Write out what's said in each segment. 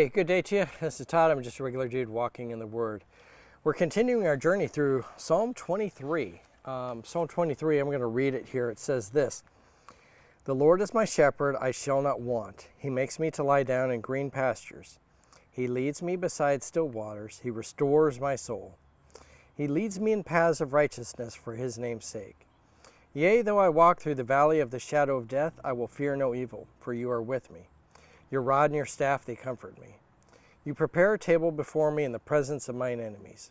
Hey, good day to you. This is Todd. I'm just a regular dude walking in the Word. We're continuing our journey through Psalm 23. Psalm 23, I'm going to read it here. It says this: "The Lord is my shepherd, I shall not want. He makes me to lie down in green pastures. He leads me beside still waters. He restores my soul. He leads me in paths of righteousness for his name's sake. Yea, though I walk through the valley of the shadow of death, I will fear no evil, for you are with me. Your rod and your staff, they comfort me. You prepare a table before me in the presence of mine enemies.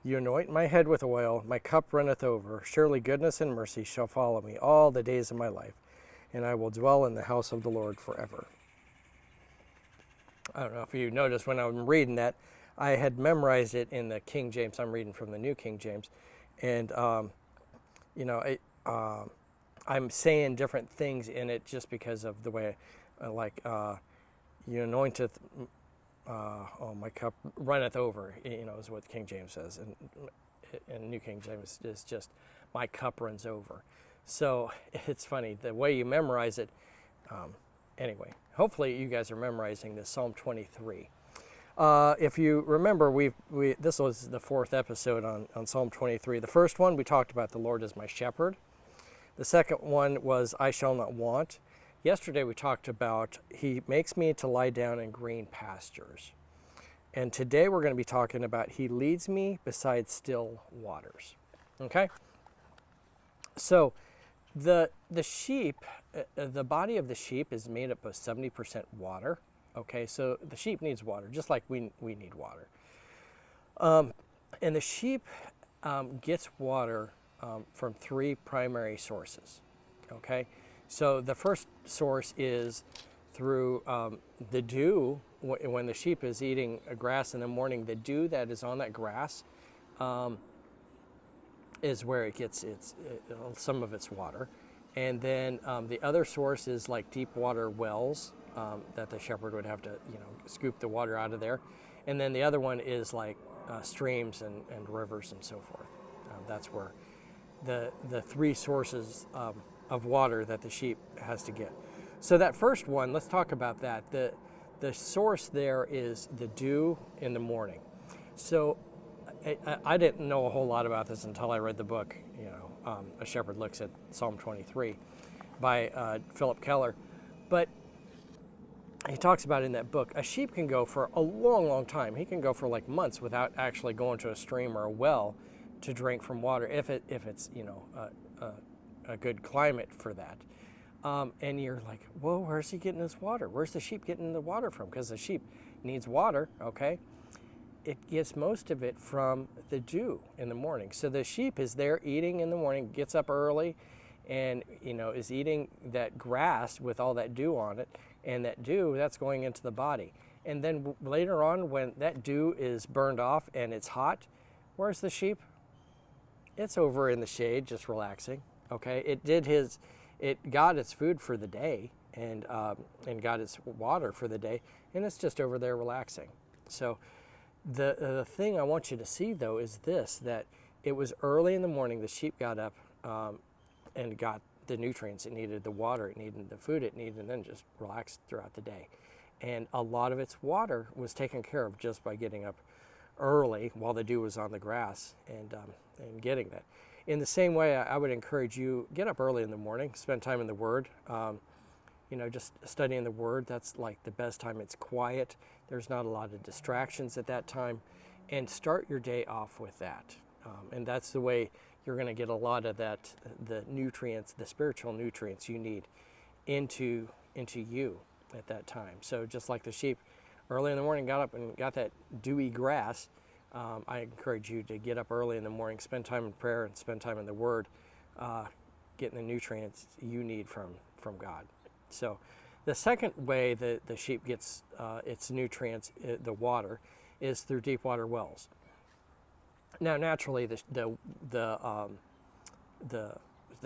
You anoint my head with oil, my cup runneth over. Surely goodness and mercy shall follow me all the days of my life, and I will dwell in the house of the Lord forever." I don't know if you noticed when I'm reading that, I had memorized it in the King James. I'm reading from the New King James. And, I'm saying different things in it just because of the way, you anointeth, my cup runneth over, is what King James says. And New King James is just, my cup runs over. So it's funny, the way you memorize it. Anyway, hopefully you guys are memorizing this Psalm 23. If you remember, this was the fourth episode on Psalm 23. The first one, we talked about the Lord is my shepherd. The second one was I shall not want. Yesterday we talked about he makes me to lie down in green pastures. And today we're going to be talking about he leads me beside still waters. Okay? So the sheep, the body of the sheep is made up of 70% water. Okay, so the sheep needs water, just like we need water. And the sheep gets water from three primary sources. Okay, so the first source is through the dew. When the sheep is eating grass in the morning, the dew that is on that grass is where it gets some of its water. And then the other source is like deep water wells that the shepherd would have to, scoop the water out of there. And then the other one is like streams and rivers and so forth. That's where the three sources of water that the sheep has to get. So that first one, let's talk about that. The source there is the dew in the morning. So I didn't know a whole lot about this until I read the book, A Shepherd Looks at Psalm 23 by Philip Keller. But he talks about in that book, a sheep can go for a long, long time. He can go for like months without actually going to a stream or a well to drink from water, if it's a good climate for that. And you're like, well, where's he getting his water? Where's the sheep getting the water from? Because the sheep needs water, okay? It gets most of it from the dew in the morning. So the sheep is there eating in the morning, gets up early, and is eating that grass with all that dew on it, and that dew, that's going into the body. And then later on, when that dew is burned off and it's hot, where's the sheep? It's over in the shade, just relaxing. Okay, it got its food for the day and got its water for the day, and it's just over there relaxing. So the thing I want you to see though is this: that it was early in the morning. The sheep got up and got the nutrients it needed, the water it needed, the food it needed, and then just relaxed throughout the day. And a lot of its water was taken care of just by getting up early while the dew was on the grass and getting that. In the same way, I would encourage you, get up early in the morning, spend time in the Word, just studying the Word. That's like the best time. It's quiet. There's not a lot of distractions at that time. And start your day off with that. And that's the way you're going to get a lot of that, the nutrients, the spiritual nutrients you need into you at that time. So just like the sheep early in the morning got up and got that dewy grass, I encourage you to get up early in the morning, spend time in prayer and spend time in the Word, getting the nutrients you need from God. So the second way that the sheep gets its nutrients, the water, is through deep water wells. Now, naturally, the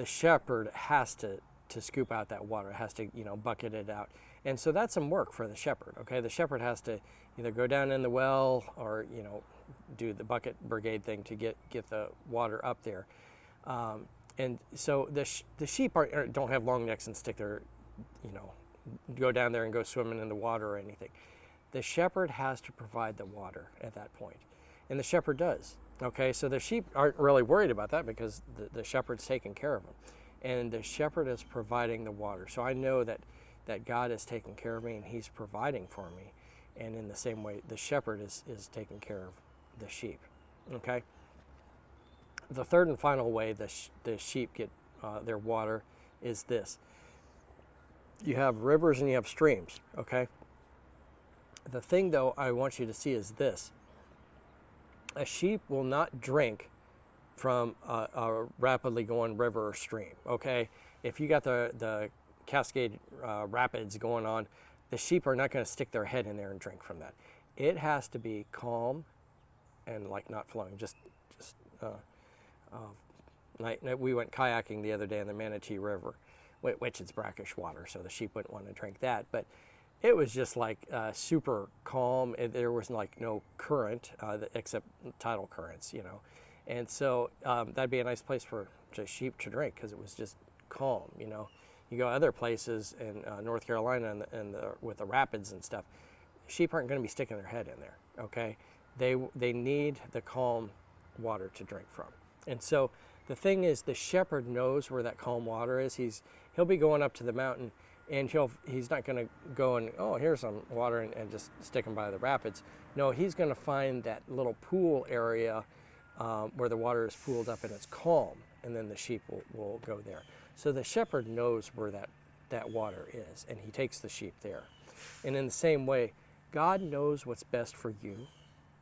shepherd has to scoop out that water, has to bucket it out, and so that's some work for the shepherd. Okay, the shepherd has to either go down in the well or do the bucket brigade thing to get the water up there, and so the sheep don't have long necks and stick their go down there and go swimming in the water or anything. The shepherd has to provide the water at that point, and the shepherd does. Okay, so the sheep aren't really worried about that because the shepherd's taking care of them, and the shepherd is providing the water. So I know that God is taking care of me and he's providing for me. And in the same way, the shepherd is taking care of the sheep. Okay? The third and final way the sheep get their water is this. You have rivers and you have streams. Okay? The thing, though, I want you to see is this. A sheep will not drink from a rapidly going river or stream. Okay? If you got the Cascade Rapids going on, the sheep are not going to stick their head in there and drink from that. It has to be calm and like not flowing. We went kayaking the other day in the Manatee River, which is brackish water, so the sheep wouldn't want to drink that. But it was just like super calm. There was like no current except tidal currents, you know. And so that'd be a nice place for just sheep to drink because it was just calm, you know. You go other places in North Carolina with the rapids and stuff, sheep aren't going to be sticking their head in there, okay? They need the calm water to drink from. And so the thing is, the shepherd knows where that calm water is. He'll be going up to the mountain, and he's not going to go and, oh, here's some water and just stick them by the rapids. No, he's going to find that little pool area where the water is pooled up and it's calm, and then the sheep will go there. So the shepherd knows where that water is, and he takes the sheep there. And in the same way, God knows what's best for you,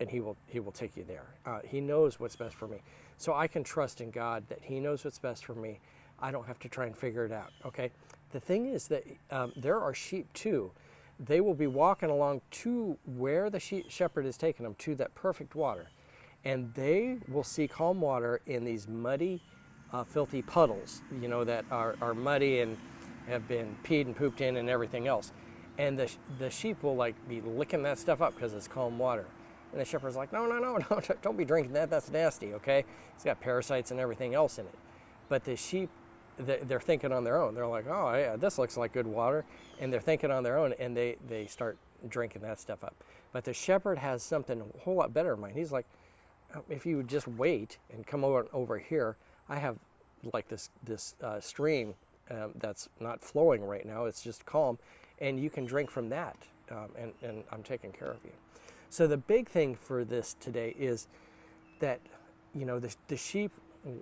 and he will take you there. He knows what's best for me. So I can trust in God that he knows what's best for me. I don't have to try and figure it out, okay? The thing is that there are sheep too. They will be walking along to where the shepherd is taking them, to that perfect water. And they will see calm water in these muddy, filthy puddles, you know, that are muddy and have been peed and pooped in and everything else. And the sheep will like be licking that stuff up because it's calm water. And the shepherd's like, no, don't be drinking that. That's nasty, okay? It's got parasites and everything else in it. But the sheep, they're thinking on their own. They're like, oh, yeah, this looks like good water. And they're thinking on their own, and they start drinking that stuff up. But the shepherd has something a whole lot better in mind. He's like, if you would just wait and come over here, I have like this stream that's not flowing right now. It's just calm, and you can drink from that, and I'm taking care of you. So the big thing for this today is that, you know, the sheep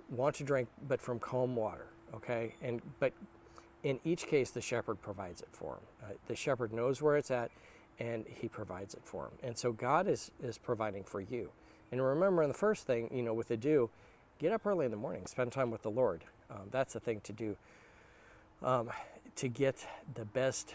want to drink, but from calm water, okay? But in each case, the shepherd provides it for them. The shepherd knows where it's at, and he provides it for them. And so God is providing for you. And remember, the first thing, you know, with the dew, get up early in the morning, spend time with the Lord. That's the thing to do to get the best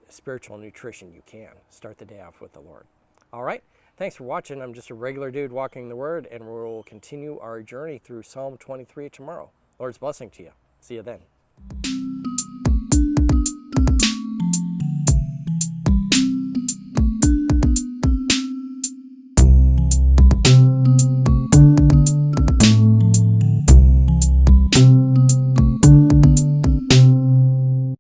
spiritual nutrition you can. Start the day off with the Lord. All right, thanks for watching. I'm just a regular dude walking the Word, and we'll continue our journey through Psalm 23 tomorrow. Lord's blessing to you. See you then.